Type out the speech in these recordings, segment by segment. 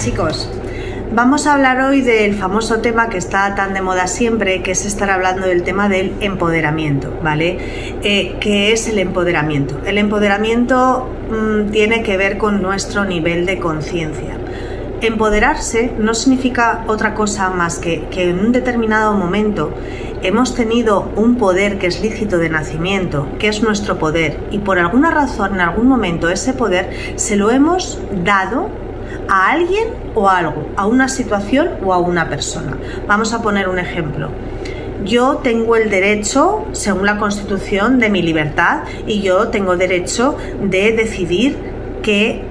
chicos, vamos a hablar hoy del famoso tema que está tan de moda siempre, que es estar hablando del tema del empoderamiento, ¿vale? ¿Qué es el empoderamiento? El empoderamiento tiene que ver con nuestro nivel de conciencia. Empoderarse no significa otra cosa más que en un determinado momento hemos tenido un poder que es lícito de nacimiento, que es nuestro poder, y por alguna razón, en algún momento, ese poder se lo hemos dado a alguien o a algo, a una situación o a una persona. Vamos a poner un ejemplo. Yo tengo el derecho, según la Constitución, de mi libertad, y yo tengo derecho de decidir qué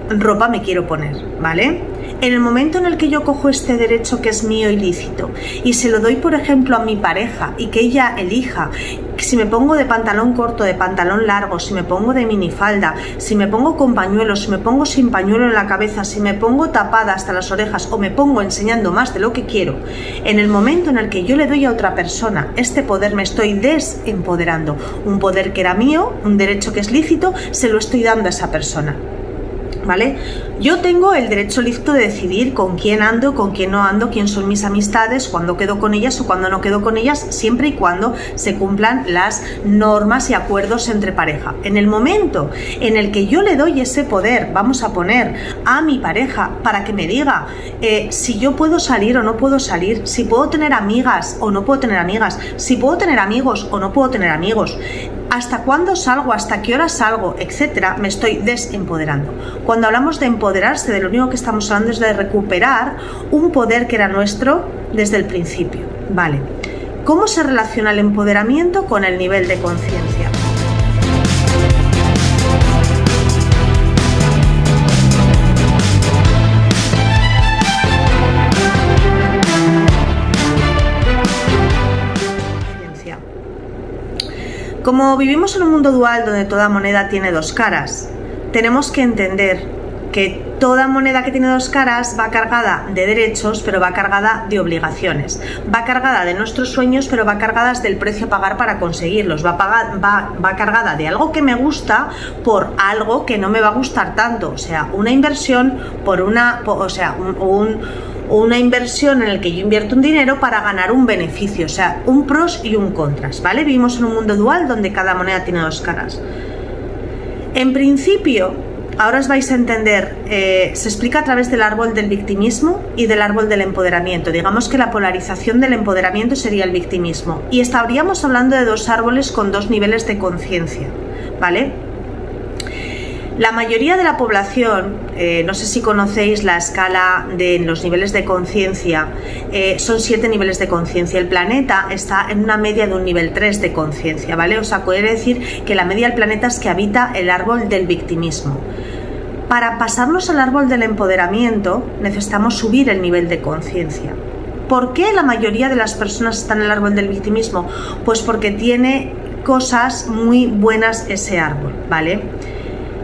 ropa me quiero poner, ¿vale? En el momento en el que yo cojo este derecho que es mío y lícito y se lo doy, por ejemplo, a mi pareja y que ella elija si me pongo de pantalón corto, de pantalón largo, si me pongo de minifalda, si me pongo con pañuelo, si me pongo sin pañuelo en la cabeza, si me pongo tapada hasta las orejas o me pongo enseñando más de lo que quiero, en el momento en el que yo le doy a otra persona este poder, me estoy desempoderando. Un poder que era mío, un derecho que es lícito, se lo estoy dando a esa persona, ¿vale? Yo tengo el derecho lícito de decidir con quién ando, con quién no ando, quién son mis amistades, cuándo quedo con ellas o cuándo no quedo con ellas, siempre y cuando se cumplan las normas y acuerdos entre pareja. En el momento en el que yo le doy ese poder, vamos a poner a mi pareja para que me diga si yo puedo salir o no puedo salir, si puedo tener amigas o no puedo tener amigas, si puedo tener amigos o no puedo tener amigos, hasta cuándo salgo, hasta qué hora salgo, etcétera, me estoy desempoderando. Cuando hablamos de empoderarse, de lo único que estamos hablando es de recuperar un poder que era nuestro desde el principio, ¿vale? ¿Cómo se relaciona el empoderamiento con el nivel de conciencia? Como vivimos en un mundo dual donde toda moneda tiene dos caras, tenemos que entender que toda moneda que tiene dos caras va cargada de derechos, pero va cargada de obligaciones. Va cargada de nuestros sueños, pero va cargada del precio a pagar para conseguirlos. Va cargada de algo que me gusta por algo que no me va a gustar tanto. O sea, una inversión por una... una inversión en la que yo invierto un dinero para ganar un beneficio, o sea, un pros y un contras, ¿vale? Vivimos en un mundo dual donde cada moneda tiene dos caras. En principio, ahora os vais a entender, se explica a través del árbol del victimismo y del árbol del empoderamiento. Digamos que la polarización del empoderamiento sería el victimismo. Y estaríamos hablando de dos árboles con dos niveles de conciencia, ¿vale? La mayoría de la población, no sé si conocéis la escala de los niveles de conciencia, son 7 niveles de conciencia. El planeta está en una media de un nivel 3 de conciencia, ¿vale? O sea, quiere decir que la media del planeta es que habita el árbol del victimismo. Para pasarnos al árbol del empoderamiento necesitamos subir el nivel de conciencia. ¿Por qué la mayoría de las personas están en el árbol del victimismo? Pues porque tiene cosas muy buenas ese árbol, ¿vale?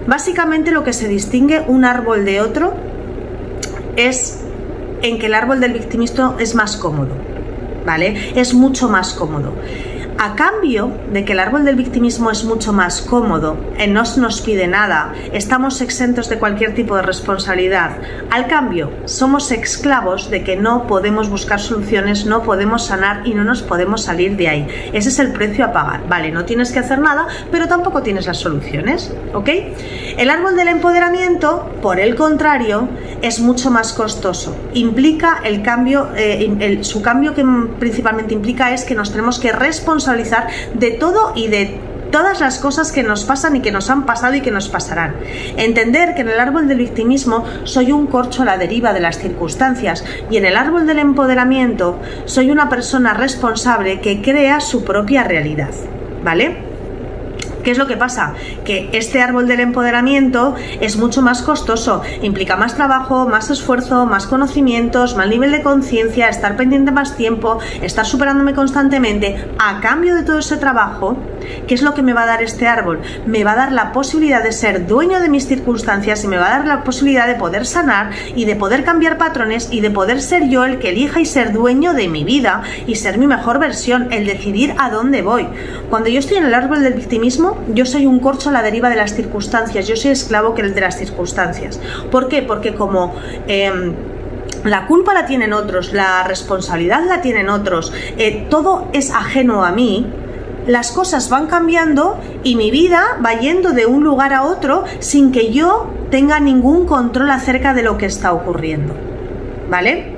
Básicamente lo que se distingue un árbol de otro es en que el árbol del victimismo es más cómodo, ¿vale? Es mucho más cómodo. A cambio de que el árbol del victimismo es mucho más cómodo, no se nos pide nada, estamos exentos de cualquier tipo de responsabilidad. Al cambio, somos esclavos de que no podemos buscar soluciones, no podemos sanar y no nos podemos salir de ahí. Ese es el precio a pagar, ¿vale? No tienes que hacer nada, pero tampoco tienes las soluciones, ¿ok? El árbol del empoderamiento, por el contrario, es mucho más costoso. Implica el cambio, su cambio que principalmente implica es que nos tenemos que responsabilizar de todo y de todas las cosas que nos pasan y que nos han pasado y que nos pasarán. Entender que en el árbol del victimismo soy un corcho a la deriva de las circunstancias y en el árbol del empoderamiento soy una persona responsable que crea su propia realidad, ¿vale? ¿Qué es lo que pasa? Que este árbol del empoderamiento es mucho más costoso, implica más trabajo, más esfuerzo, más conocimientos, más nivel de conciencia, estar pendiente más tiempo, estar superándome constantemente. A cambio de todo ese trabajo, ¿qué es lo que me va a dar este árbol? Me va a dar la posibilidad de ser dueño de mis circunstancias y me va a dar la posibilidad de poder sanar y de poder cambiar patrones y de poder ser yo el que elija y ser dueño de mi vida y ser mi mejor versión, el decidir a dónde voy. Cuando yo estoy en el árbol del victimismo, victimismo, yo soy un corcho a la deriva de las circunstancias, yo soy esclavo de las circunstancias. ¿Por qué? Porque como la culpa la tienen otros, la responsabilidad la tienen otros, todo es ajeno a mí, las cosas van cambiando y mi vida va yendo de un lugar a otro sin que yo tenga ningún control acerca de lo que está ocurriendo, ¿vale?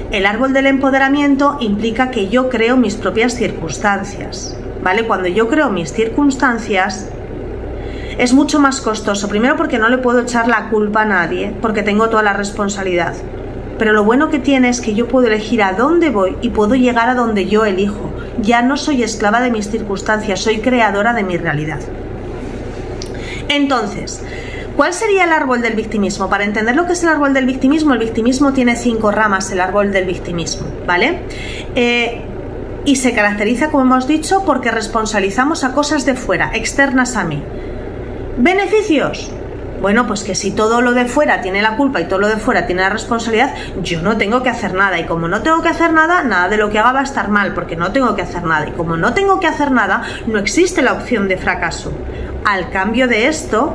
El árbol del empoderamiento implica que yo creo mis propias circunstancias, ¿vale? Cuando yo creo mis circunstancias es mucho más costoso, primero porque no le puedo echar la culpa a nadie, porque tengo toda la responsabilidad. Pero lo bueno que tiene es que yo puedo elegir a dónde voy y puedo llegar a donde yo elijo. Ya no soy esclava de mis circunstancias, soy creadora de mi realidad. Entonces, ¿cuál sería el árbol del victimismo? Para entender lo que es el árbol el victimismo tiene 5 ramas, el árbol del victimismo, ¿vale? Y se caracteriza, como hemos dicho, porque responsabilizamos a cosas de fuera, externas a mí. ¿Beneficios? Bueno, pues que si todo lo de fuera tiene la culpa y todo lo de fuera tiene la responsabilidad, yo no tengo que hacer nada. Y como no tengo que hacer nada, nada de lo que haga va a estar mal, porque no tengo que hacer nada. Y como no tengo que hacer nada, no existe la opción de fracaso. Al cambio de esto,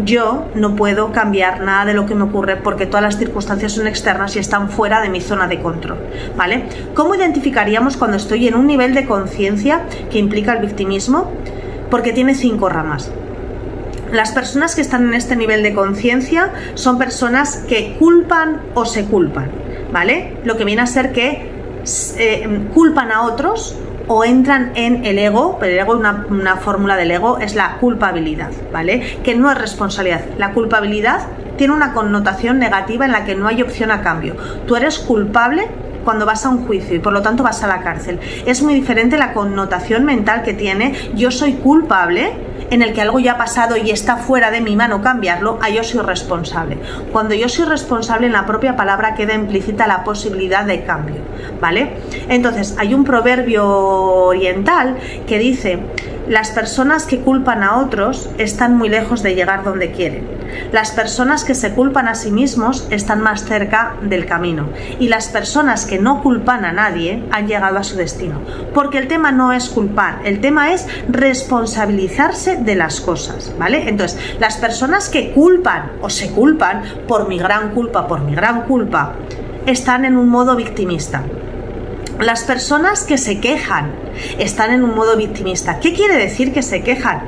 yo no puedo cambiar nada de lo que me ocurre porque todas las circunstancias son externas y están fuera de mi zona de control, ¿vale? ¿Cómo identificaríamos cuando estoy en un nivel de conciencia que implica el victimismo? Porque tiene 5 ramas. Las personas que están en este nivel de conciencia son personas que culpan o se culpan, ¿vale? Lo que viene a ser que culpan a otros o entran en el ego, pero el ego, una fórmula del ego es la culpabilidad, ¿vale? Que no es responsabilidad. La culpabilidad tiene una connotación negativa en la que no hay opción a cambio. Tú eres culpable cuando vas a un juicio y por lo tanto vas a la cárcel. Es muy diferente la connotación mental que tiene yo soy culpable, en el que algo ya ha pasado y está fuera de mi mano cambiarlo, a yo soy responsable. Cuando yo soy responsable, en la propia palabra queda implícita la posibilidad de cambio, ¿vale? Entonces, hay un proverbio oriental que dice: las personas que culpan a otros están muy lejos de llegar donde quieren. Las personas que se culpan a sí mismos están más cerca del camino. Y las personas que no culpan a nadie han llegado a su destino. Porque el tema no es culpar, el tema es responsabilizarse de las cosas, ¿vale? Entonces, las personas que culpan o se culpan por mi gran culpa, están en un modo victimista. Las personas que se quejan están en un modo victimista. ¿Qué quiere decir que se quejan?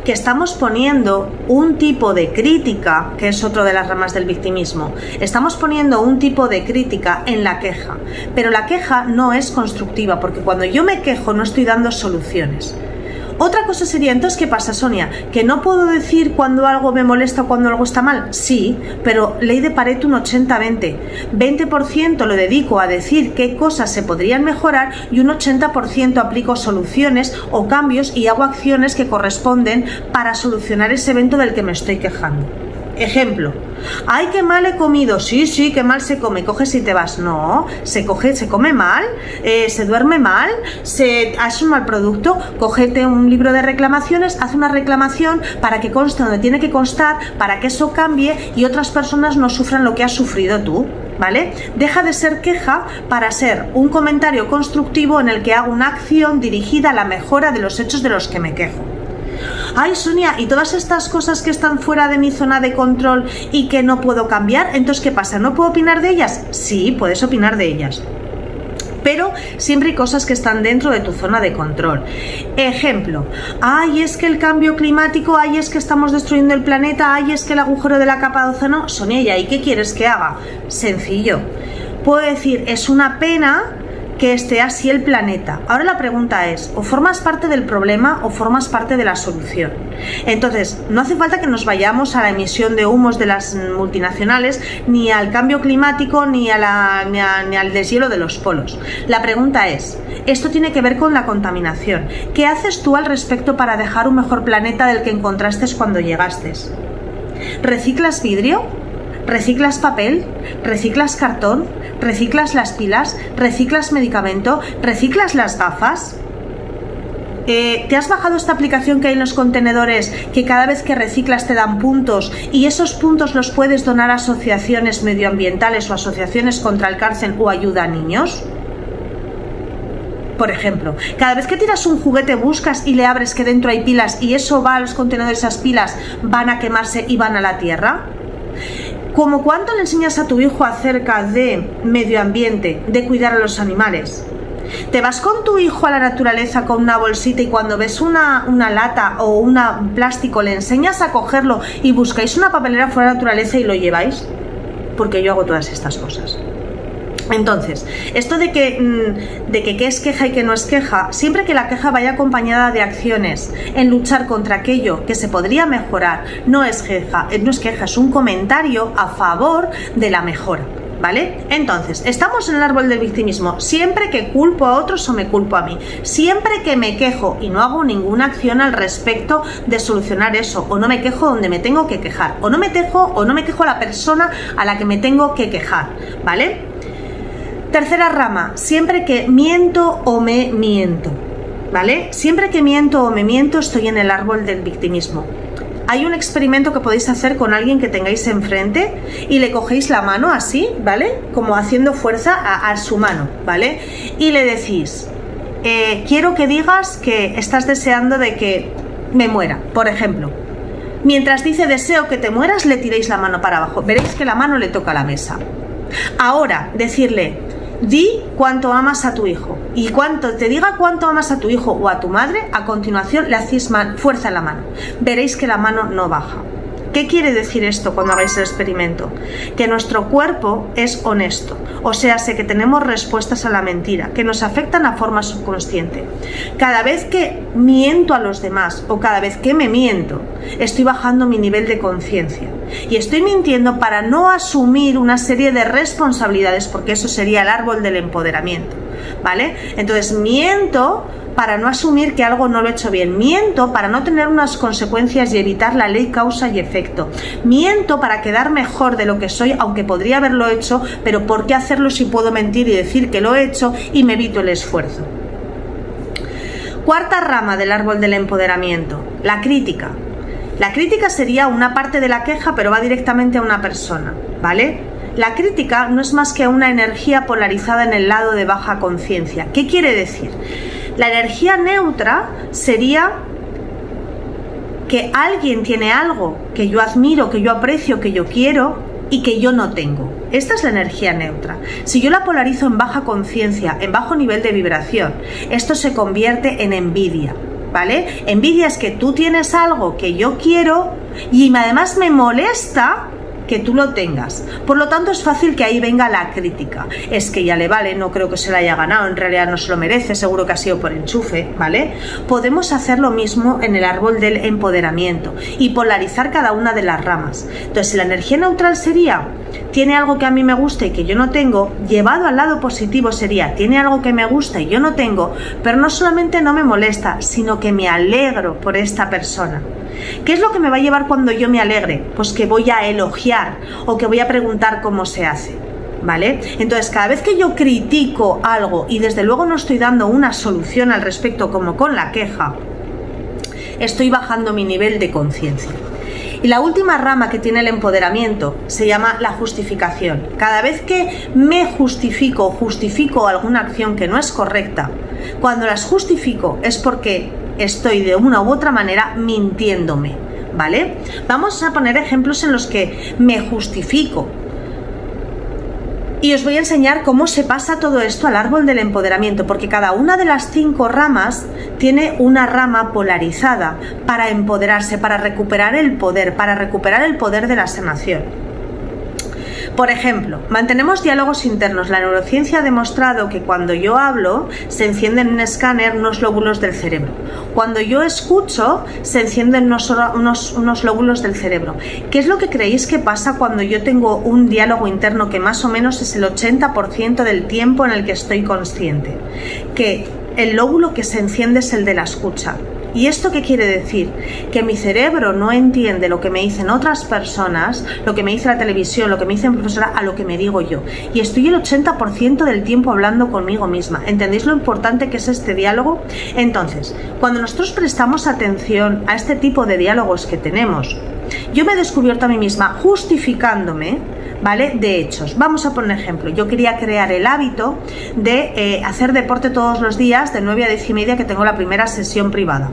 Que estamos poniendo un tipo de crítica, que es otro de las ramas del victimismo. Estamos poniendo un tipo de crítica en la queja, pero la queja no es constructiva, porque cuando yo me quejo no estoy dando soluciones. Otra cosa sería, entonces, ¿qué pasa, Sonia? ¿Que no puedo decir cuando algo me molesta o cuando algo está mal? Sí, pero ley de Pareto un 80-20. 20% lo dedico a decir qué cosas se podrían mejorar y un 80% aplico soluciones o cambios y hago acciones que corresponden para solucionar ese evento del que me estoy quejando. Ejemplo: ¡ay, qué mal he comido! Sí, qué mal se come. Coges y te vas. No, se come mal, se duerme mal, hace un mal producto. Cógete un libro de reclamaciones, haz una reclamación para que conste donde tiene que constar, para que eso cambie y otras personas no sufran lo que has sufrido tú, ¿vale? Deja de ser queja para ser un comentario constructivo en el que hago una acción dirigida a la mejora de los hechos de los que me quejo. Ay, Sonia, ¿y todas estas cosas que están fuera de mi zona de control y que no puedo cambiar? Entonces, ¿qué pasa? ¿No puedo opinar de ellas? Sí, puedes opinar de ellas, pero siempre hay cosas que están dentro de tu zona de control. Ejemplo: ay, es que el cambio climático, ay, es que estamos destruyendo el planeta, ay, es que el agujero de la capa de ozono. Sonia, ¿y qué quieres que haga? Sencillo. Puedo decir, es una pena que esté así el planeta. Ahora la pregunta es, o formas parte del problema o formas parte de la solución. Entonces, no hace falta que nos vayamos a la emisión de humos de las multinacionales, ni al cambio climático, ni al deshielo de los polos. La pregunta es, esto tiene que ver con la contaminación. ¿Qué haces tú al respecto para dejar un mejor planeta del que encontraste cuando llegaste? ¿Reciclas vidrio? ¿Reciclas papel? ¿Reciclas cartón? ¿Reciclas las pilas? ¿Reciclas medicamento? ¿Reciclas las gafas? ¿Te has bajado esta aplicación que hay en los contenedores que cada vez que reciclas te dan puntos y esos puntos los puedes donar a asociaciones medioambientales o asociaciones contra el cáncer o ayuda a niños? Por ejemplo, cada vez que tiras un juguete buscas y le abres que dentro hay pilas y eso va a los contenedores, esas pilas van a quemarse y van a la tierra. ¿Cómo cuánto le enseñas a tu hijo acerca de medio ambiente, de cuidar a los animales? Te vas con tu hijo a la naturaleza con una bolsita y cuando ves una lata o un plástico le enseñas a cogerlo y buscáis una papelera fuera de la naturaleza y lo lleváis, porque yo hago todas estas cosas. Entonces, esto de que qué es queja y qué no es queja, siempre que la queja vaya acompañada de acciones en luchar contra aquello que se podría mejorar, no es queja, es un comentario a favor de la mejora. ¿Vale? Entonces, estamos en el árbol del victimismo. Siempre que culpo a otros o me culpo a mí, siempre que me quejo y no hago ninguna acción al respecto de solucionar eso, o no me quejo donde me tengo que quejar, o no me quejo a la persona a la que me tengo que quejar, ¿vale? Tercera rama, siempre que miento o me miento, ¿vale? Siempre que miento o me miento estoy en el árbol del victimismo. Hay un experimento que podéis hacer con alguien que tengáis enfrente y le cogéis la mano así, ¿vale? Como haciendo fuerza a su mano, ¿vale? Y le decís, quiero que digas que estás deseando de que me muera, por ejemplo. Mientras dice deseo que te mueras, le tiréis la mano para abajo. Veréis que la mano le toca la mesa. Ahora, decirle, di cuánto amas a tu hijo. Y cuanto te diga cuánto amas a tu hijo o a tu madre, a continuación le hacéis fuerza en la mano. Veréis que la mano no baja. ¿Qué quiere decir esto cuando hagáis el experimento? Que nuestro cuerpo es honesto, o sea, sé que tenemos respuestas a la mentira, que nos afectan a forma subconsciente. Cada vez que miento a los demás o cada vez que me miento, estoy bajando mi nivel de conciencia. Y estoy mintiendo para no asumir una serie de responsabilidades, porque eso sería el árbol del empoderamiento, ¿vale? Entonces miento para no asumir que algo no lo he hecho bien. Miento para no tener unas consecuencias y evitar la ley causa y efecto. Miento para quedar mejor de lo que soy, aunque podría haberlo hecho, pero ¿por qué hacerlo si puedo mentir y decir que lo he hecho y me evito el esfuerzo? Cuarta rama del árbol del empoderamiento, la crítica. La crítica sería una parte de la queja, pero va directamente a una persona, ¿vale? La crítica no es más que una energía polarizada en el lado de baja conciencia. ¿Qué quiere decir? La energía neutra sería que alguien tiene algo que yo admiro, que yo aprecio, que yo quiero y que yo no tengo. Esta es la energía neutra. Si yo la polarizo en baja conciencia, en bajo nivel de vibración, esto se convierte en envidia, ¿vale? Envidia es que tú tienes algo que yo quiero y además me molesta que tú lo tengas. Por lo tanto, es fácil que ahí venga la crítica. Es que ya le vale, no creo que se lo haya ganado, en realidad no se lo merece, seguro que ha sido por enchufe, ¿vale? Podemos hacer lo mismo en el árbol del empoderamiento y polarizar cada una de las ramas. Entonces, la energía neutral sería, tiene algo que a mí me gusta y que yo no tengo, llevado al lado positivo sería, tiene algo que me gusta y yo no tengo, pero no solamente no me molesta, sino que me alegro por esta persona. ¿Qué es lo que me va a llevar cuando yo me alegre? Pues que voy a elogiar o que voy a preguntar cómo se hace, ¿vale? Entonces, cada vez que yo critico algo y desde luego no estoy dando una solución al respecto como con la queja, estoy bajando mi nivel de conciencia. Y la última rama que tiene el empoderamiento se llama la justificación. Cada vez que me justifico alguna acción que no es correcta, cuando las justifico es porque estoy de una u otra manera mintiéndome, ¿vale? Vamos a poner ejemplos en los que me justifico. Y os voy a enseñar cómo se pasa todo esto al árbol del empoderamiento, porque cada una de las 5 ramas tiene una rama polarizada para empoderarse, para recuperar el poder de la sanación. Por ejemplo, mantenemos diálogos internos. La neurociencia ha demostrado que cuando yo hablo se encienden en un escáner unos lóbulos del cerebro. Cuando yo escucho se encienden unos lóbulos del cerebro. ¿Qué es lo que creéis que pasa cuando yo tengo un diálogo interno que más o menos es el 80% del tiempo en el que estoy consciente? Que el lóbulo que se enciende es el de la escucha. ¿Y esto qué quiere decir? Que mi cerebro no entiende lo que me dicen otras personas, lo que me dice la televisión, lo que me dice mi profesora, a lo que me digo yo. Y estoy el 80% del tiempo hablando conmigo misma. ¿Entendéis lo importante que es este diálogo? Entonces, cuando nosotros prestamos atención a este tipo de diálogos que tenemos, Yo me he descubierto a mí misma justificándome, ¿vale?, de hechos. Vamos a poner ejemplo. Yo quería crear el hábito de hacer deporte todos los días de 9 a 10 y media, que tengo la primera sesión privada.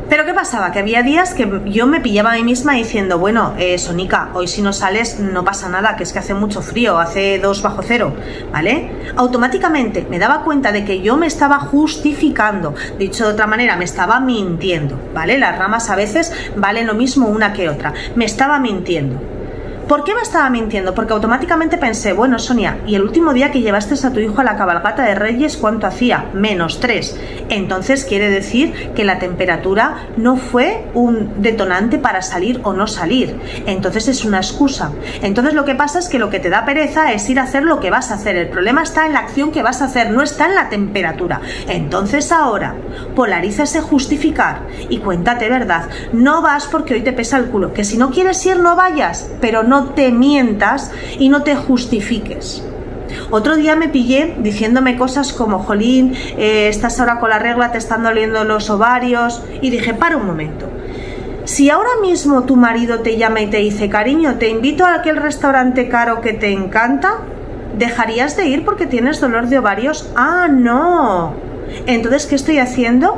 Pero ¿qué pasaba? Que había días que yo me pillaba a mí misma diciendo, bueno, Sonica, hoy si no sales no pasa nada, que es que hace mucho frío, hace 2 bajo cero, ¿vale? Automáticamente me daba cuenta de que yo me estaba justificando, dicho de otra manera, me estaba mintiendo, ¿vale? Las ramas a veces valen lo mismo una que otra, me estaba mintiendo. ¿Por qué me estaba mintiendo? Porque automáticamente pensé, bueno, Sonia, ¿y el último día que llevaste a tu hijo a la cabalgata de Reyes cuánto hacía? -3. Entonces quiere decir que la temperatura no fue un detonante para salir o no salir. Entonces es una excusa. Entonces lo que pasa es que lo que te da pereza es ir a hacer lo que vas a hacer. El problema está en la acción que vas a hacer, no está en la temperatura. Entonces ahora polariza ese justificar y cuéntate verdad. No vas porque hoy te pesa el culo. Que si no quieres ir, no vayas, pero no te mientas y no te justifiques. Otro día me pillé diciéndome cosas como, jolín, estás ahora con la regla, te están doliendo los ovarios, y dije, para un momento, si ahora mismo tu marido te llama y te dice, cariño, te invito a aquel restaurante caro que te encanta, ¿dejarías de ir porque tienes dolor de ovarios? Ah, no. Entonces, ¿qué estoy haciendo?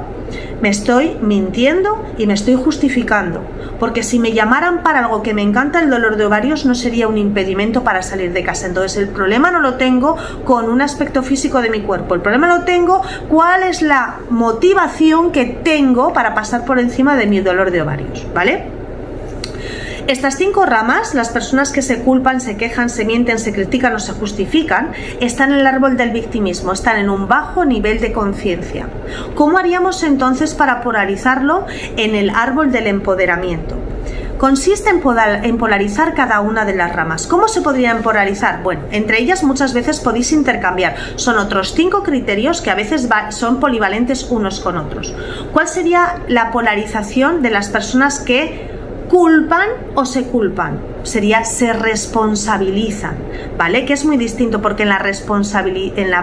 Me estoy mintiendo y me estoy justificando, porque si me llamaran para algo que me encanta, el dolor de ovarios no sería un impedimento para salir de casa. Entonces el problema no lo tengo con un aspecto físico de mi cuerpo, el problema lo tengo cuál es la motivación que tengo para pasar por encima de mi dolor de ovarios, ¿vale? Estas 5 ramas, las personas que se culpan, se quejan, se mienten, se critican o se justifican, están en el árbol del victimismo, están en un bajo nivel de conciencia. ¿Cómo haríamos entonces para polarizarlo en el árbol del empoderamiento? Consiste en polarizar cada una de las ramas. ¿Cómo se podrían polarizar? Bueno, entre ellas muchas veces podéis intercambiar. Son otros 5 criterios que a veces son polivalentes unos con otros. ¿Cuál sería la polarización de las personas que culpan o se culpan? Sería se responsabilizan, ¿vale? Que es muy distinto, porque en la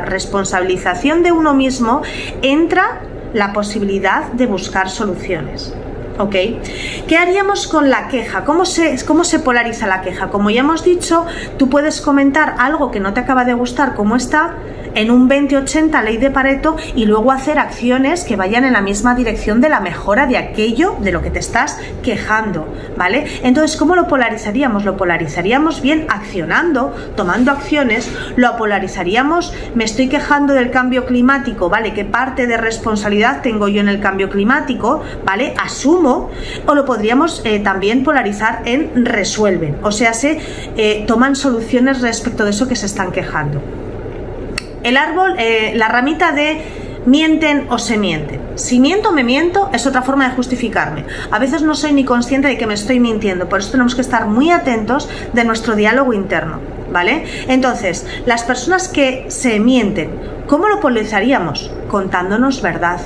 responsabilización de uno mismo entra la posibilidad de buscar soluciones. ¿Ok? ¿Qué haríamos con la queja? ¿Cómo se polariza la queja? Como ya hemos dicho, tú puedes comentar algo que no te acaba de gustar como está en un 20-80 ley de Pareto y luego hacer acciones que vayan en la misma dirección de la mejora de aquello de lo que te estás quejando, ¿vale? Entonces, ¿cómo lo polarizaríamos? Lo polarizaríamos bien accionando, tomando acciones. Lo polarizaríamos, me estoy quejando del cambio climático, ¿vale? ¿Qué parte de responsabilidad tengo yo en el cambio climático? ¿Vale? Asumo. O lo podríamos también polarizar en resuelven, o sea, toman soluciones respecto de eso que se están quejando. El árbol, la ramita de mienten o se mienten. Si miento, me miento, es otra forma de justificarme. A veces no soy ni consciente de que me estoy mintiendo, por eso tenemos que estar muy atentos de nuestro diálogo interno, ¿vale? Entonces, las personas que se mienten, ¿cómo lo polarizaríamos? Contándonos verdad.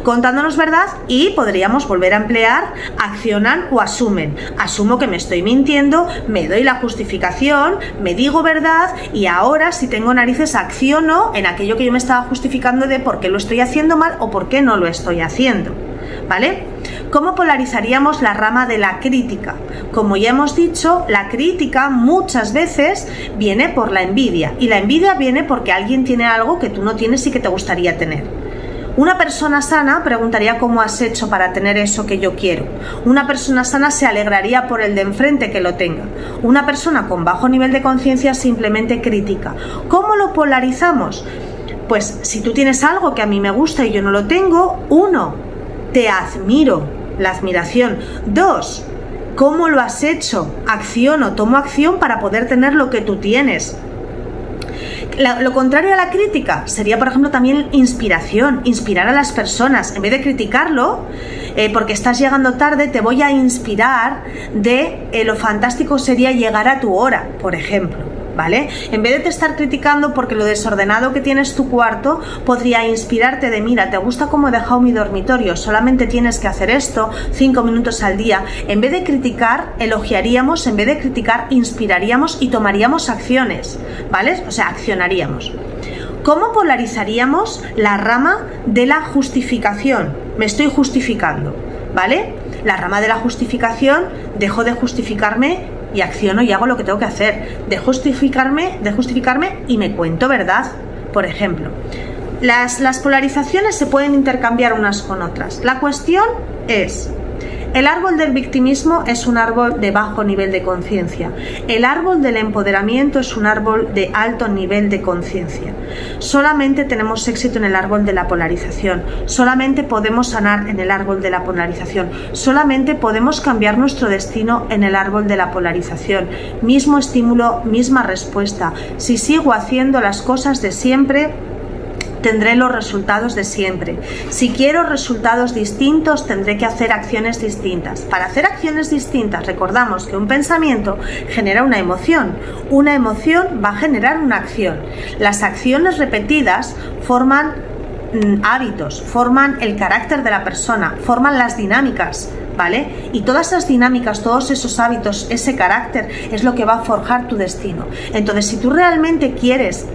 Contándonos verdad, y podríamos volver a emplear accionan o asumen. Asumo que me estoy mintiendo, me doy la justificación, me digo verdad, y ahora, si tengo narices, acciono en aquello que yo me estaba justificando de por qué lo estoy haciendo mal o por qué no lo estoy haciendo, ¿vale? ¿Cómo polarizaríamos la rama de la crítica? Como ya hemos dicho, la crítica muchas veces viene por la envidia, y la envidia viene porque alguien tiene algo que tú no tienes y que te gustaría tener. Una persona sana preguntaría cómo has hecho para tener eso que yo quiero. Una persona sana se alegraría por el de enfrente que lo tenga. Una persona con bajo nivel de conciencia simplemente critica. ¿Cómo lo polarizamos? Pues si tú tienes algo que a mí me gusta y yo no lo tengo, 1, te admiro, la admiración. 2, ¿cómo lo has hecho? Acciono, tomo acción para poder tener lo que tú tienes. Lo contrario a la crítica sería, por ejemplo, también inspiración, inspirar a las personas. En vez de criticarlo, porque estás llegando tarde, te voy a inspirar de lo fantástico sería llegar a tu hora, por ejemplo, ¿vale? En vez de te estar criticando porque lo desordenado que tienes tu cuarto, podría inspirarte de, mira, ¿te gusta cómo he dejado mi dormitorio? Solamente tienes que hacer esto 5 minutos al día. En vez de criticar, elogiaríamos, en vez de criticar, inspiraríamos y tomaríamos acciones, ¿vale? O sea, accionaríamos. ¿Cómo polarizaríamos la rama de la justificación? Me estoy justificando, ¿vale? La rama de la justificación, dejo de justificarme y acciono y hago lo que tengo que hacer. De justificarme y me cuento verdad. Por ejemplo, las polarizaciones se pueden intercambiar unas con otras. La cuestión es: el árbol del victimismo es un árbol de bajo nivel de conciencia. El árbol del empoderamiento es un árbol de alto nivel de conciencia. Solamente tenemos éxito en el árbol de la polarización. Solamente podemos sanar en el árbol de la polarización. Solamente podemos cambiar nuestro destino en el árbol de la polarización. Mismo estímulo, misma respuesta. Si sigo haciendo las cosas de siempre, tendré los resultados de siempre. Si quiero resultados distintos, tendré que hacer acciones distintas. Para hacer acciones distintas, recordamos que un pensamiento genera una emoción va a generar una acción. Las acciones repetidas forman hábitos, forman el carácter de la persona, forman las dinámicas, ¿vale? Y todas esas dinámicas, todos esos hábitos, ese carácter es lo que va a forjar tu destino. Entonces, si tú realmente quieres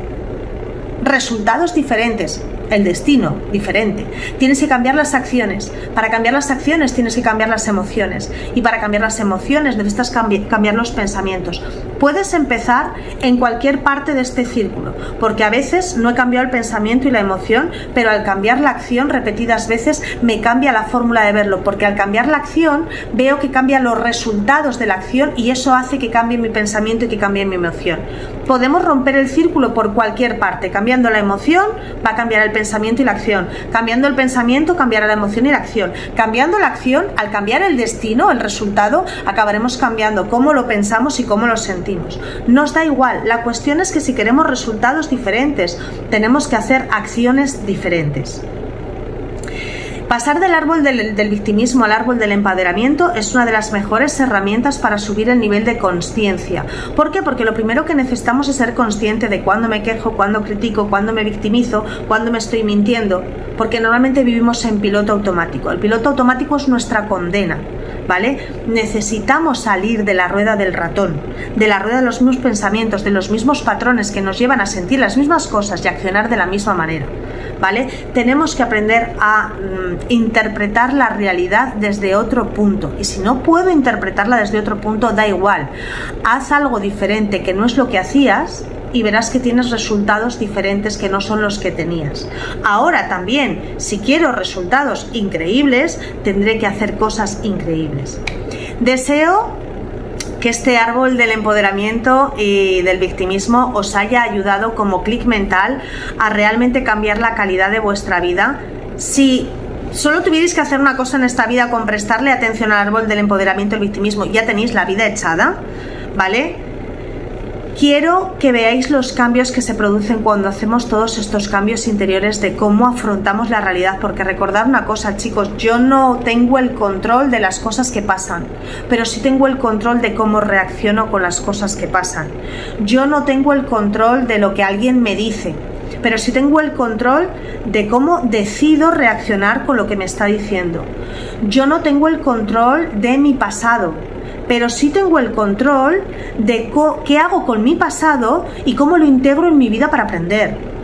resultados diferentes, el destino diferente, tienes que cambiar las acciones. Para cambiar las acciones tienes que cambiar las emociones, y para cambiar las emociones necesitas cambiar los pensamientos. Puedes empezar en cualquier parte de este círculo, porque a veces no he cambiado el pensamiento y la emoción, pero al cambiar la acción repetidas veces me cambia la fórmula de verlo, porque al cambiar la acción veo que cambian los resultados de la acción y eso hace que cambie mi pensamiento y que cambie mi emoción. Podemos romper el círculo por cualquier parte. Cambiando la emoción va a cambiar el pensamiento y la acción. Cambiando el pensamiento cambiará la emoción y la acción. Cambiando la acción, al cambiar el destino, el resultado, acabaremos cambiando cómo lo pensamos y cómo lo sentimos. Nos da igual. La cuestión es que si queremos resultados diferentes, tenemos que hacer acciones diferentes. Pasar del árbol del victimismo al árbol del empoderamiento es una de las mejores herramientas para subir el nivel de consciencia. ¿Por qué? Porque lo primero que necesitamos es ser consciente de cuándo me quejo, cuándo critico, cuándo me victimizo, cuándo me estoy mintiendo, porque normalmente vivimos en piloto automático. El piloto automático es nuestra condena, ¿vale? Necesitamos salir de la rueda del ratón, de la rueda de los mismos pensamientos, de los mismos patrones que nos llevan a sentir las mismas cosas y accionar de la misma manera, ¿vale? Tenemos que aprender a interpretar la realidad desde otro punto, y si no puedo interpretarla desde otro punto, da igual, haz algo diferente que no es lo que hacías y verás que tienes resultados diferentes que no son los que tenías. Ahora también, si quiero resultados increíbles, tendré que hacer cosas increíbles. Deseo que este árbol del empoderamiento y del victimismo os haya ayudado como clic mental a realmente cambiar la calidad de vuestra vida. Si solo tuvierais que hacer una cosa en esta vida con prestarle atención al árbol del empoderamiento y el victimismo, ya tenéis la vida echada, ¿vale? Quiero que veáis los cambios que se producen cuando hacemos todos estos cambios interiores de cómo afrontamos la realidad, porque recordad una cosa, chicos, yo no tengo el control de las cosas que pasan, pero sí tengo el control de cómo reacciono con las cosas que pasan. Yo no tengo el control de lo que alguien me dice, pero sí tengo el control de cómo decido reaccionar con lo que me está diciendo. Yo no tengo el control de mi pasado, pero sí tengo el control de qué hago con mi pasado y cómo lo integro en mi vida para aprender.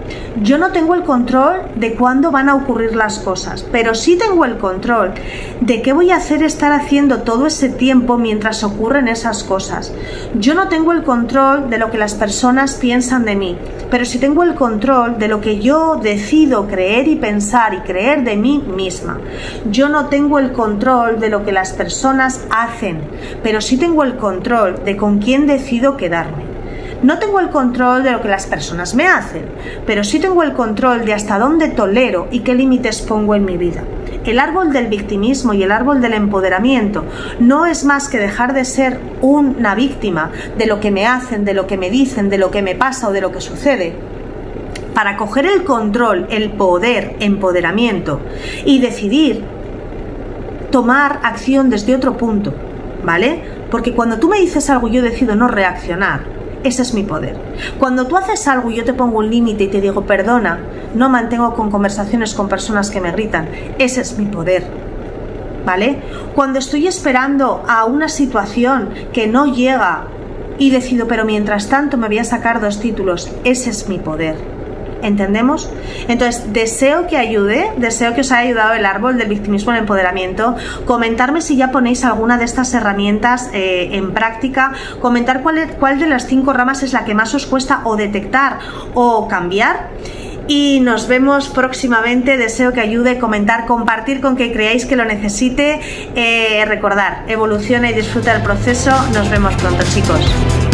Yo no tengo el control de cuándo van a ocurrir las cosas, pero sí tengo el control de qué voy a estar haciendo todo ese tiempo mientras ocurren esas cosas. Yo no tengo el control de lo que las personas piensan de mí, pero sí tengo el control de lo que yo decido creer y pensar y creer de mí misma. Yo no tengo el control de lo que las personas hacen, pero sí tengo el control de con quién decido quedarme. No tengo el control de lo que las personas me hacen, pero sí tengo el control de hasta dónde tolero y qué límites pongo en mi vida. El árbol del victimismo y el árbol del empoderamiento no es más que dejar de ser una víctima de lo que me hacen, de lo que me dicen, de lo que me pasa o de lo que sucede, para coger el control, el poder, empoderamiento y decidir tomar acción desde otro punto, ¿vale? Porque cuando tú me dices algo y yo decido no reaccionar, ese es mi poder. Cuando tú haces algo y yo te pongo un límite y te digo perdona, no mantengo con conversaciones con personas que me gritan, ese es mi poder, ¿vale? Cuando estoy esperando a una situación que no llega y decido, pero mientras tanto me voy a sacar 2 títulos, ese es mi poder, ¿Entendemos? Entonces, deseo que ayude, deseo que os haya ayudado el árbol del victimismo en el empoderamiento. Comentarme si ya ponéis alguna de estas herramientas en práctica. Comentar cuál de las 5 ramas es la que más os cuesta o detectar o cambiar. Y nos vemos próximamente. Deseo que ayude, comentar, compartir con quien creáis que lo necesite. Recordar, evoluciona y disfruta del proceso. Nos vemos pronto, chicos.